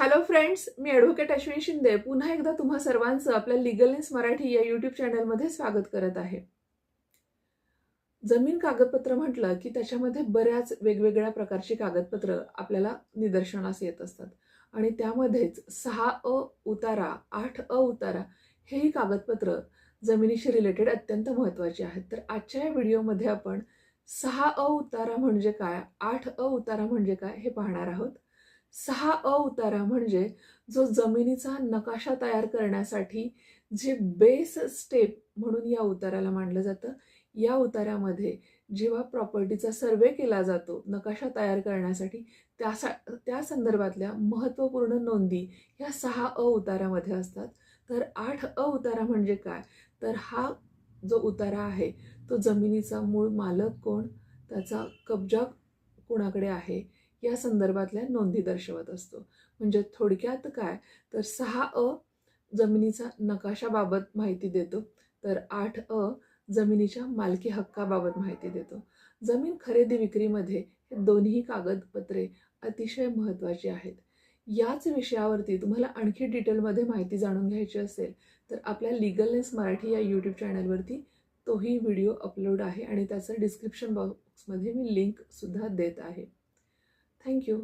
Hello friends, मी advocate Ashwini Shinde पुन्हा एकदा तुम्हा सर्वांचं आपल्या लीगल न्यूज मराठी या यूट्यूब चॅनलमध्ये स्वागत करत आहे. जमीन कागदपत्र म्हटलं की त्याच्यामध्ये बऱ्याच वेगवेगळ्या प्रकारची कागदपत्र आपल्याला निदर्शनास येत असतात आणि त्यामध्येच 6A उतारा, 8A उतारा हेही कागदपत्र जमिनीशी रिलेटेड अत्यंत महत्त्वाची आहेत. तर आजच्या या व्हिडिओमध्ये आपण 6A उतारा म्हणजे काय, 8A उतारा म्हणजे काय हे पाहणार आहोत. 6A उतारा म्हणजे जो जमिनीचा नकाशा तयार करण्यासाठी जे बेस स्टेप म्हणून या उताराला मानलं जातं. या उतार्यामध्ये जेव्हा प्रॉपर्टीचा सर्वे केला जातो नकाशा तयार करण्यासाठी त्या संदर्भातल्या महत्त्वपूर्ण नोंदी ह्या 6A उतारामध्ये असतात. तर 8A उतारा म्हणजे काय, तर हा जो उतारा आहे तो जमिनीचा मूळ मालक कोण, त्याचा कब्जा कुणाकडे आहे या संदर्भातल्या नोंदी दर्शवत असतो. म्हणजे थोडक्यात काय, तर 6A जमिनीचा नकाशाबाबत माहिती देतो, तर 8A जमिनीच्या मालकी हक्काबाबत माहिती देतो. जमीन खरेदी विक्रीमध्ये हे दोन्ही कागदपत्रे अतिशय महत्त्वाची आहेत. याच विषयावरती तुम्हाला आणखी डिटेलमध्ये माहिती जाणून घ्यायची असेल तर आपल्या लीगल न्यूज मराठी या यूट्यूब चॅनलवरती तोही व्हिडिओ अपलोड आहे आणि त्याचं डिस्क्रिप्शन बॉक्समध्ये मी लिंकसुद्धा देत आहे. थँक्यू.